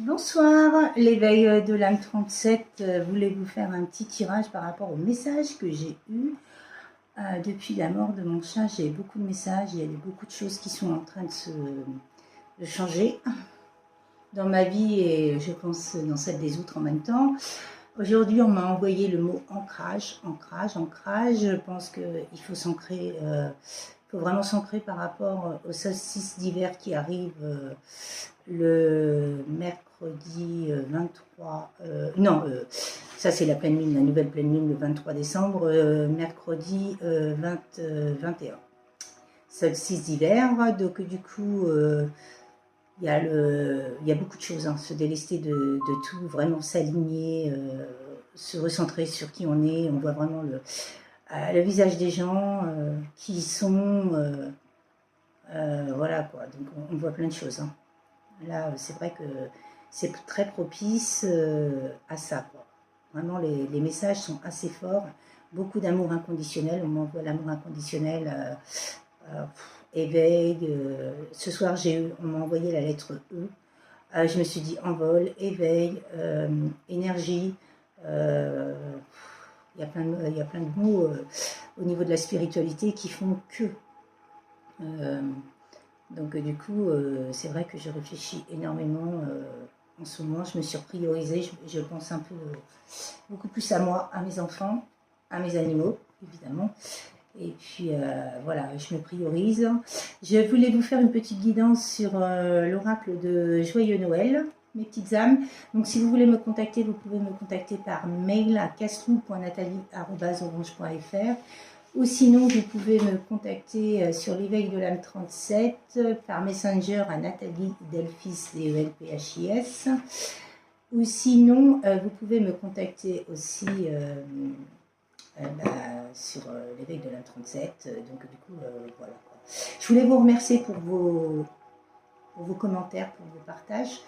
Bonsoir, l'éveil de l'âme 37 voulait vous faire un petit tirage par rapport au message que j'ai eu depuis la mort de mon chat. J'ai beaucoup de messages, il y a beaucoup de choses qui sont en train de changer dans ma vie et je pense dans celle des autres en même temps. Aujourd'hui, on m'a envoyé le mot ancrage, ancrage, ancrage. Je pense qu'il faut s'ancrer, faut vraiment s'ancrer par rapport au solstice d'hiver qui arrive le mercredi 23, ça c'est la pleine lune, la nouvelle pleine lune le 23 décembre, mercredi 21. Solstice d'hiver, donc du coup, il y a beaucoup de choses, hein, se délester de tout, vraiment s'aligner, se recentrer sur qui on est, on voit vraiment le visage des gens, qui ils sont, voilà quoi, donc on voit plein de choses, hein. Là, c'est vrai que c'est très propice à ça, quoi. Vraiment, les messages sont assez forts. Beaucoup d'amour inconditionnel. On m'envoie l'amour inconditionnel, éveil. Ce soir, on m'a envoyé la lettre E. Je me suis dit envol, éveil, énergie. Il y a plein de mots au niveau de la spiritualité qui font que. Donc du coup, c'est vrai que je réfléchis énormément en ce moment. Je me suis priorisée, je pense un peu beaucoup plus à moi, à mes enfants, à mes animaux, évidemment. Et puis voilà, je me priorise. Je voulais vous faire une petite guidance sur l'oracle de Joyeux Noël, mes petites âmes. Donc si vous voulez me contacter, vous pouvez me contacter par mail à caslou.nathalie@orange.fr. Ou sinon, vous pouvez me contacter sur l'éveil de l'âme 37 par Messenger à Nathalie Delphis, DELPHIS. Ou sinon, vous pouvez me contacter aussi sur l'éveil de l'âme 37. Donc du coup, voilà. Je voulais vous remercier pour vos commentaires, pour vos partages.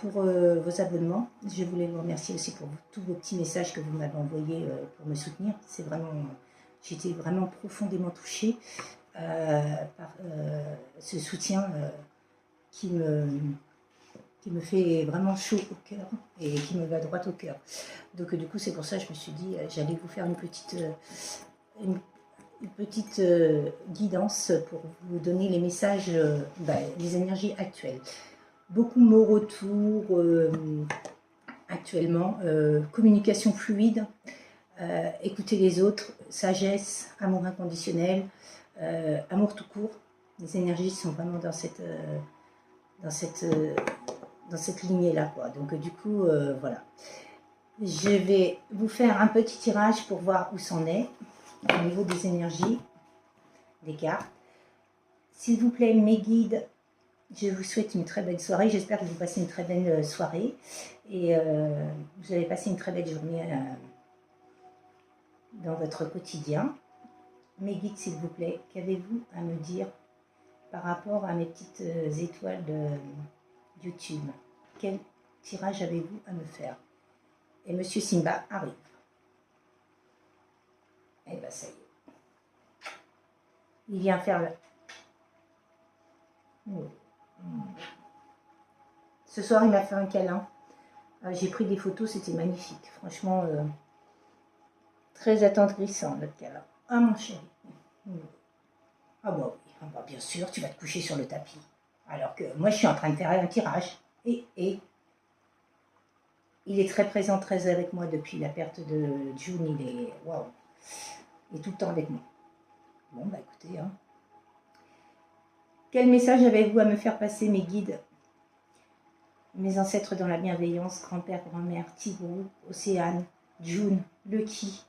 Pour vos abonnements. Je voulais vous remercier aussi pour tous vos petits messages que vous m'avez envoyés pour me soutenir. C'est vraiment, j'étais vraiment profondément touchée par ce soutien qui me fait vraiment chaud au cœur et qui me va droit au cœur. Donc du coup, c'est pour ça que je me suis dit, j'allais vous faire une petite guidance pour vous donner les messages, les énergies actuelles. Beaucoup de mots retour actuellement, communication fluide, écouter les autres, sagesse, amour inconditionnel, amour tout court. Les énergies sont vraiment dans cette lignée-là, quoi. Donc du coup, voilà. Je vais vous faire un petit tirage pour voir où c'en est au niveau des énergies, des cartes. S'il vous plaît, mes guides, je vous souhaite une très belle soirée. J'espère que vous passez une très belle soirée et vous allez passer une très belle journée dans votre quotidien. Mes guides, s'il vous plaît, qu'avez-vous à me dire par rapport à mes petites étoiles de YouTube? Quel tirage avez-vous à me faire? Et Monsieur Simba arrive. Eh bien, ça y est. Il vient faire le... Ce soir, il m'a fait un câlin. J'ai pris des photos, c'était magnifique. Franchement, très attendrissant, notre câlin. Ah, mon chéri. Ah bah oui, ah bah bien sûr, tu vas te coucher sur le tapis. Alors que moi, je suis en train de faire un tirage. Et il est très présent, très avec moi depuis la perte de June. Il est... Waouh. Il est tout le temps avec moi. Bon, bah écoutez, hein. Quel message avez-vous à me faire passer, mes guides? Mes ancêtres dans la bienveillance, grand-père, grand-mère, Tigrou, Océane, June, Lucky,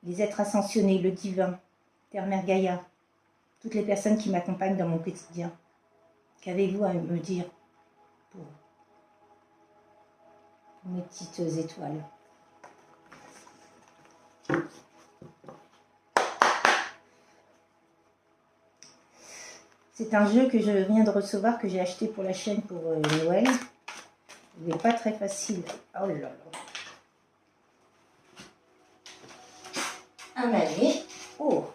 les êtres ascensionnés, le divin, Terre-Mère Gaïa, toutes les personnes qui m'accompagnent dans mon quotidien. Qu'avez-vous à me dire pour mes petites étoiles? C'est un jeu que je viens de recevoir, que j'ai acheté pour la chaîne pour Noël. Il n'est pas très facile. Oh là là. Un année. Oh.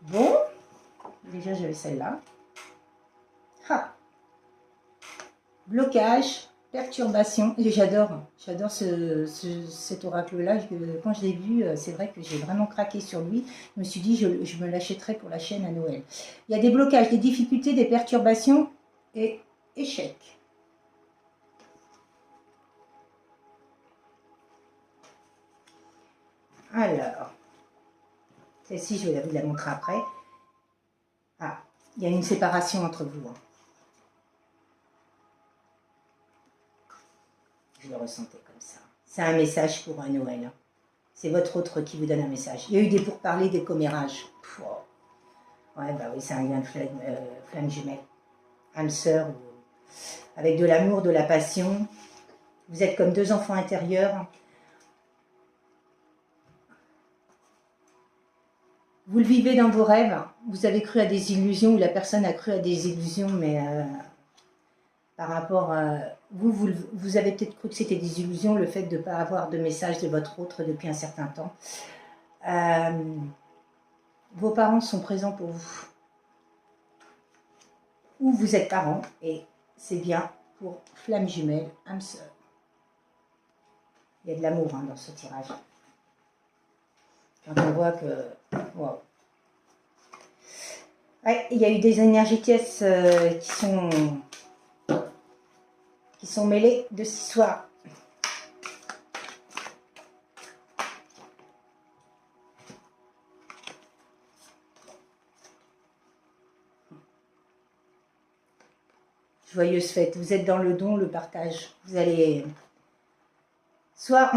Bon. Déjà, j'avais celle-là. Ah, blocage, perturbation. Et j'adore cet oracle-là. Quand je l'ai vu, c'est vrai que j'ai vraiment craqué sur lui. Je me suis dit, je me l'achèterai pour la chaîne à Noël. Il y a des blocages, des difficultés, des perturbations et échecs. Alors, celle-ci, je vais vous la montrer après. Ah, il y a une séparation entre vous. Hein. Je le ressentais comme ça. C'est un message pour un Noël. Hein. C'est votre autre qui vous donne un message. Il y a eu des pourparlers, des commérages. Ouais, bah oui, c'est un lien de flamme jumelle. Âme sœur, avec de l'amour, de la passion. Vous êtes comme deux enfants intérieurs. Vous le vivez dans vos rêves. Vous avez cru à des illusions, ou la personne a cru à des illusions, mais par rapport à... Vous avez peut-être cru que c'était des illusions, le fait de ne pas avoir de message de votre autre depuis un certain temps. Vos parents sont présents pour vous. Ou vous êtes parents, et c'est bien pour flamme jumelle, âme sœur. Il y a de l'amour hein, dans ce tirage. Quand on voit que... Wow. Ouais, il y a eu des énergies tierces qui sont mêlées de ce soir. Joyeuse fête. Vous êtes dans le don, le partage. Vous allez... Soit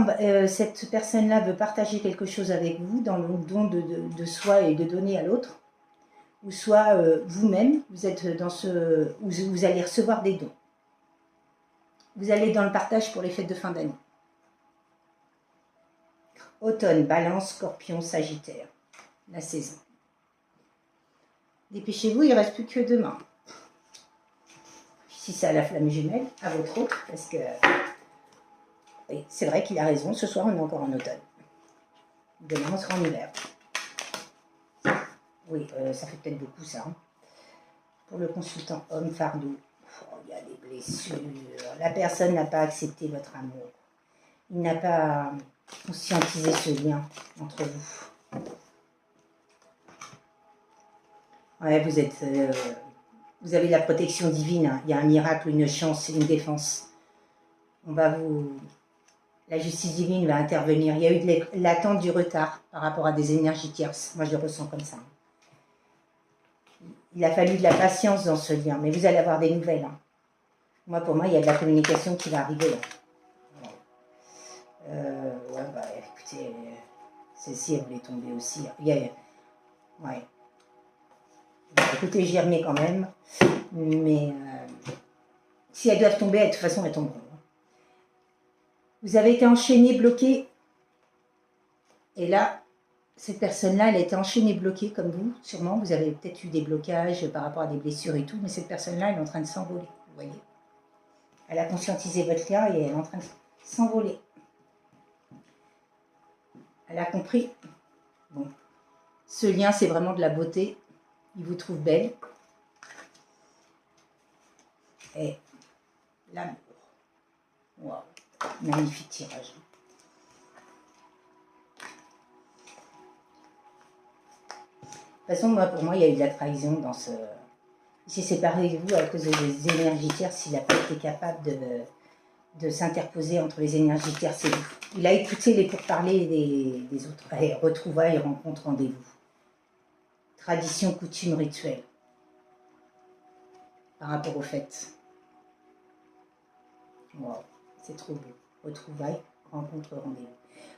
cette personne-là veut partager quelque chose avec vous, dans le don de soi et de donner à l'autre, ou soit vous-même, vous êtes dans ce... où vous allez recevoir des dons. Vous allez dans le partage pour les fêtes de fin d'année. Automne, Balance, Scorpion, Sagittaire. La saison. Dépêchez-vous, il ne reste plus que demain. Si c'est à la flamme jumelle, à votre autre, parce que oui, c'est vrai qu'il a raison, ce soir on est encore en automne. Demain on sera en hiver. Oui, ça fait peut-être beaucoup ça. Hein. Pour le consultant homme fardeau, il y a des blessures. La personne n'a pas accepté votre amour. Il n'a pas conscientisé ce lien entre vous. Ouais, vous avez la protection divine. Hein. Il y a un miracle, une chance, une défense. La justice divine va intervenir. Il y a eu de l'attente du retard par rapport à des énergies tierces. Moi, je le ressens comme ça. Il a fallu de la patience dans ce lien, mais vous allez avoir des nouvelles. Hein. Moi, pour moi, il y a de la communication qui va arriver. Là. Ouais, bah, écoutez, celle-ci, elle voulait tomber aussi. Ouais. Écoutez, j'y remets quand même. Mais si elles doivent tomber, de toute façon, elles tomberont. Vous avez été enchaîné, bloqué. Et là, cette personne-là, elle a été enchaînée, bloquée comme vous, sûrement. Vous avez peut-être eu des blocages par rapport à des blessures et tout. Mais cette personne-là, elle est en train de s'envoler. Vous voyez. Elle a conscientisé votre lien et elle est en train de s'envoler. Elle a compris. Bon. Ce lien, c'est vraiment de la beauté. Il vous trouve belle. Et l'amour. Waouh. Magnifique tirage. De toute façon, moi, pour moi, il y a eu de la trahison dans ce... Il s'est séparé de vous à cause des énergies tierces. Il n'a pas été capable de s'interposer entre les énergies tierces et vous. Il a écouté les pourparlers des autres. Allez, retrouvailles, rencontres, rendez-vous. Tradition, coutume, rituel. Par rapport aux fêtes. Wow, c'est trop beau. Retrouvailles, rencontres, rendez-vous.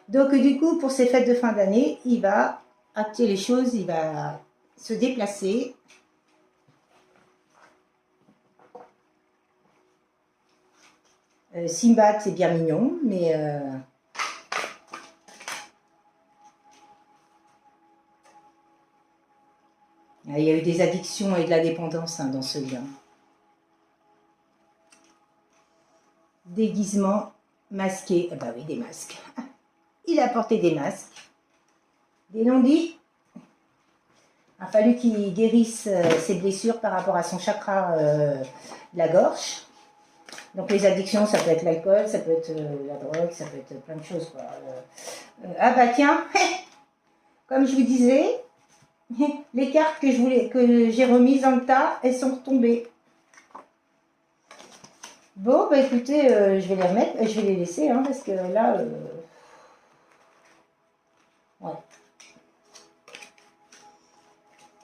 Donc, du coup, pour ces fêtes de fin d'année, il va acter les choses, il va se déplacer. Simba, c'est bien mignon, mais... il y a eu des addictions et de la dépendance hein, dans ce lien. Déguisement, masqué. Ah bah oui, des masques. Il a porté des masques. Des non-dits. Il a fallu qu'il guérisse ses blessures par rapport à son chakra de la gorge. Donc les addictions, ça peut être l'alcool, ça peut être la drogue, ça peut être plein de choses, quoi. Ah bah tiens, comme je vous disais, les cartes que j'ai remises dans le tas, elles sont retombées. Bon, bah écoutez, je vais les remettre, je vais les laisser, hein, parce que là, ouais.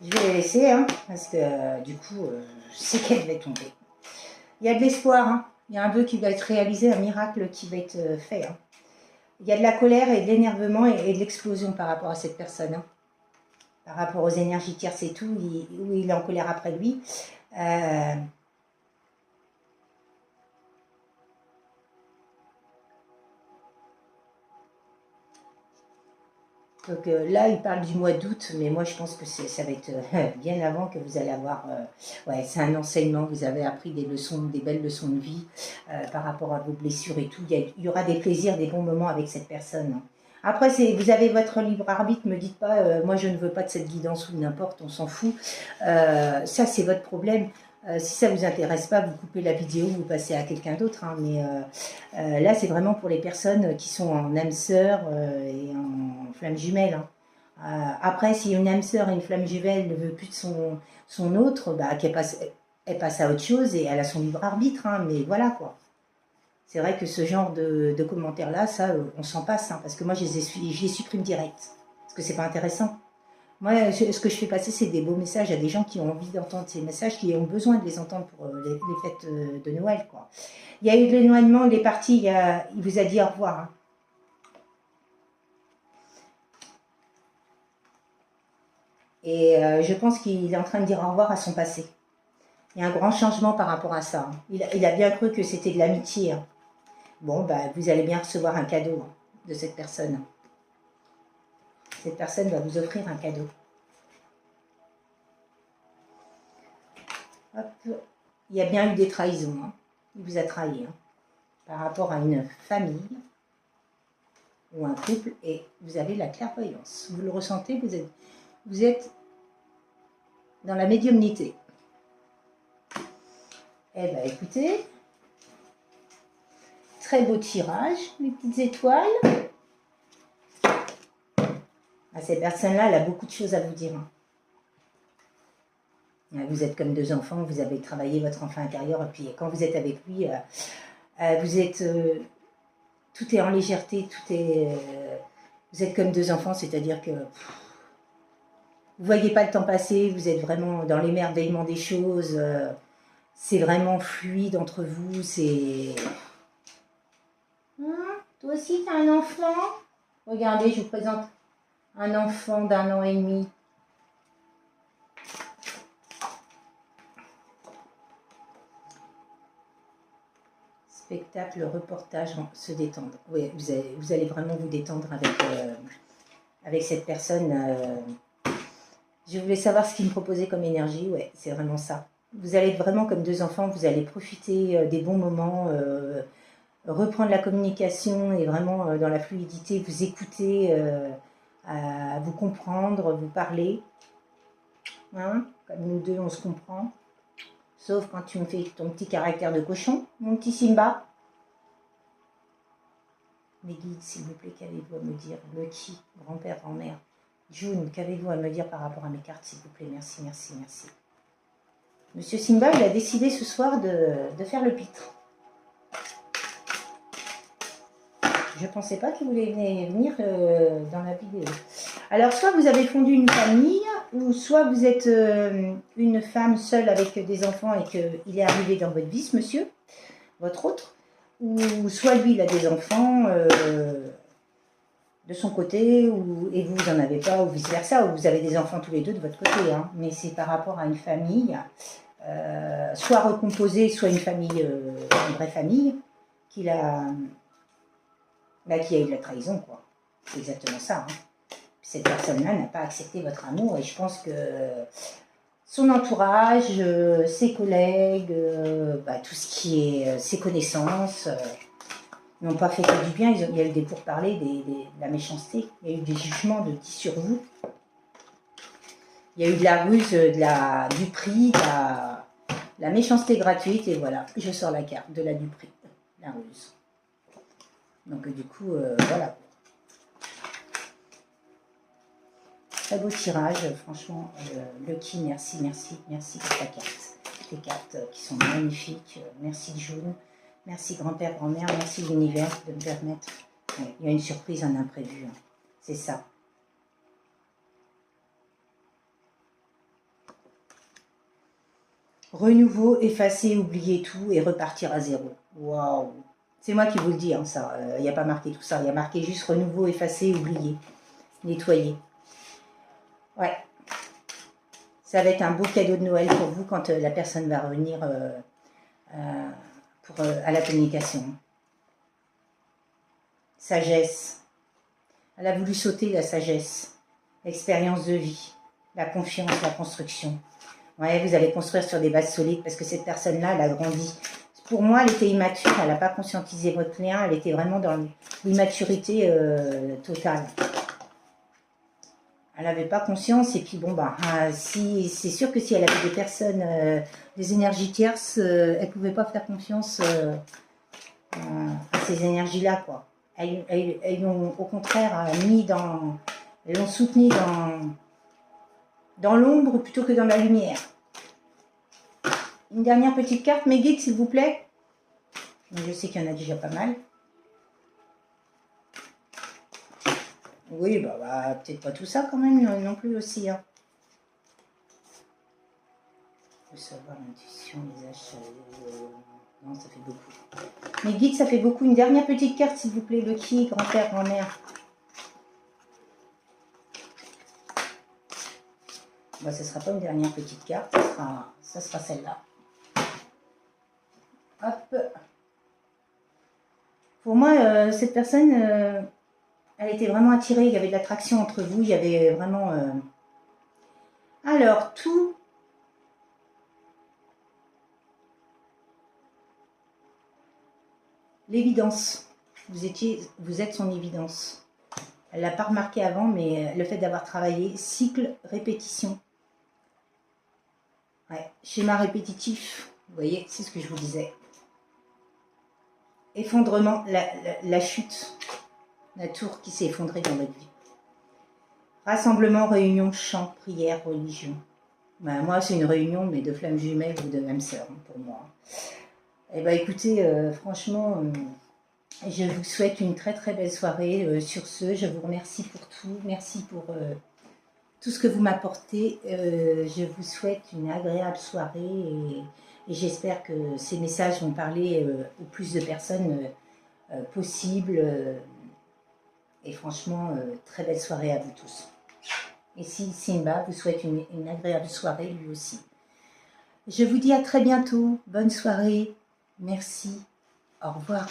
Je vais les laisser, hein, parce que du coup, je sais qu'elle va tomber. Il y a de l'espoir, hein. Il y a un vœu qui va être réalisé, un miracle qui va être fait. Hein. Il y a de la colère et de l'énervement et de l'explosion par rapport à cette personne. Hein. Par rapport aux énergies tierces et tout, où il est en colère après lui. Donc là, il parle du mois d'août, mais moi je pense que ça va être bien avant que vous allez avoir... ouais, c'est un enseignement, vous avez appris des leçons, des belles leçons de vie par rapport à vos blessures et tout. Il y aura des plaisirs, des bons moments avec cette personne. Hein. Après, vous avez votre libre arbitre, ne me dites pas, moi je ne veux pas de cette guidance ou n'importe, on s'en fout. Ça, c'est votre problème. Si ça ne vous intéresse pas, vous coupez la vidéo, vous passez à quelqu'un d'autre. Hein, mais là, c'est vraiment pour les personnes qui sont en âme sœur et en flamme jumelle. Hein. Après, si une âme sœur et une flamme jumelle ne veut plus de son autre, bah, elle passe à autre chose et elle a son libre arbitre. Hein, mais voilà quoi. C'est vrai que ce genre de commentaires-là, ça, on s'en passe. Hein, parce que moi, je les supprime direct. Parce que c'est pas intéressant. Moi, ce que je fais passer, c'est des beaux messages à des gens qui ont envie d'entendre ces messages, qui ont besoin de les entendre pour les fêtes de Noël. Quoi. Il y a eu de l'éloignement, il est parti, il vous a dit au revoir. Hein. Et je pense qu'il est en train de dire au revoir à son passé. Il y a un grand changement par rapport à ça. Hein. Il a bien cru que c'était de l'amitié. Hein. Bon, bah, vous allez bien recevoir un cadeau hein, de cette personne. Cette personne va vous offrir un cadeau. Hop. Il y a bien eu des trahisons. Hein. Il vous a trahi hein, par rapport à une famille ou un couple et vous avez la clairvoyance. Vous le ressentez, vous êtes dans la médiumnité. Eh bien, écoutez, très beau tirage, les petites étoiles. À ces personnes-là, elle a beaucoup de choses à vous dire. Hein. Vous êtes comme deux enfants, vous avez travaillé votre enfant intérieur, et puis quand vous êtes avec lui, vous êtes... tout est en légèreté, vous êtes comme deux enfants, c'est-à-dire que vous ne voyez pas le temps passer, vous êtes vraiment dans l'émerveillement des choses, c'est vraiment fluide entre vous, c'est... toi aussi, tu as un enfant? Regardez, je vous présente un enfant d'1 an et demi. Spectacle, reportage, se détendre. Oui, vous allez vraiment vous détendre avec cette personne. Je voulais savoir ce qu'il me proposait comme énergie. Ouais, c'est vraiment ça. Vous allez être vraiment comme deux enfants. Vous allez profiter des bons moments, reprendre la communication et vraiment dans la fluidité, vous écouter, vous comprendre, vous parler. Hein, comme nous deux, on se comprend. Sauf quand tu me fais ton petit caractère de cochon, mon petit Simba. Mes guides, s'il vous plaît, qu'avez-vous à me dire? Lucky, grand-père, grand-mère. June, qu'avez-vous à me dire par rapport à mes cartes, s'il vous plaît? Merci, merci, merci. Monsieur Simba, il a décidé ce soir de faire le pitre. Je ne pensais pas qu'il voulait venir dans la vidéo. Alors, soit vous avez fondu une famille, ou soit vous êtes une femme seule avec des enfants et qu'il est arrivé dans votre vie, ce monsieur, votre autre, ou soit lui, il a des enfants de son côté, et vous n'en avez pas, ou vice-versa, ou vous avez des enfants tous les deux de votre côté. Hein, mais c'est par rapport à une famille, soit recomposée, soit une famille, une vraie famille, qui a eu de la trahison, quoi. C'est exactement ça. Hein. Cette personne-là n'a pas accepté votre amour et je pense que son entourage, ses collègues, tout ce qui est ses connaissances n'ont pas fait que du bien. Il y a eu des pourparlers, de la méchanceté, il y a eu des jugements de 10 sur vous. Il y a eu de la ruse, du prix, la méchanceté gratuite, et voilà, je sors la carte de la du prix, la ruse. Donc du coup, voilà. Très beau tirage, franchement, Lucky, merci, merci, merci pour ta carte. Tes cartes qui sont magnifiques, merci June, merci grand-père, grand-mère, merci l'univers de me permettre. Ouais, il y a une surprise, un imprévu, hein. C'est ça. Renouveau, effacer, oublier tout et repartir à zéro. Waouh! C'est moi qui vous le dis, hein, ça. Il n'y a pas marqué tout ça. Il y a marqué juste renouveau, effacer, oublier, nettoyer. Ouais. Ça va être un beau cadeau de Noël pour vous quand la personne va revenir à la communication. Sagesse. Elle a voulu sauter la sagesse. Expérience de vie. La confiance, la construction. Ouais, vous allez construire sur des bases solides parce que cette personne-là, elle a grandi. Pour moi, elle était immature, elle n'a pas conscientisé votre lien, elle était vraiment dans l'immaturité totale. Elle n'avait pas conscience, et puis bon, bah, si, c'est sûr que si elle avait des personnes, des énergies tierces, elle ne pouvait pas faire confiance à ces énergies-là, quoi. Elles l'ont au contraire mis dans... Elles l'ont soutenu dans l'ombre plutôt que dans la lumière. Une dernière petite carte, mes guides, s'il vous plaît. Je sais qu'il y en a déjà pas mal. Oui, bah peut-être pas tout ça quand même non plus aussi. Hein. Faut savoir l'intuition, les achats. Non, ça fait beaucoup. Mes guides, ça fait beaucoup. Une dernière petite carte, s'il vous plaît. Lucky, grand-père, grand-mère. Bah, ce ne sera pas une dernière petite carte, ça sera celle-là. Hop. Pour moi, cette personne, elle était vraiment attirée, il y avait de l'attraction entre vous, il y avait vraiment... Alors, tout... L'évidence. Vous êtes son évidence. Elle ne l'a pas remarqué avant, mais le fait d'avoir travaillé, cycle, répétition. Ouais, schéma répétitif, vous voyez, c'est ce que je vous disais. Effondrement, la chute, la tour qui s'est effondrée dans votre vie. Rassemblement, réunion, chant, prière, religion. Ben, moi, c'est une réunion, mais de flammes jumelles ou de même sœurs, pour moi. Eh bien, écoutez, franchement, je vous souhaite une très très belle soirée. Sur ce, je vous remercie pour tout. Merci pour tout ce que vous m'apportez. Je vous souhaite une agréable soirée et j'espère que ces messages vont parler au plus de personnes possible. Et franchement, très belle soirée à vous tous. Et si Simba vous souhaite une agréable soirée, lui aussi. Je vous dis à très bientôt. Bonne soirée. Merci. Au revoir.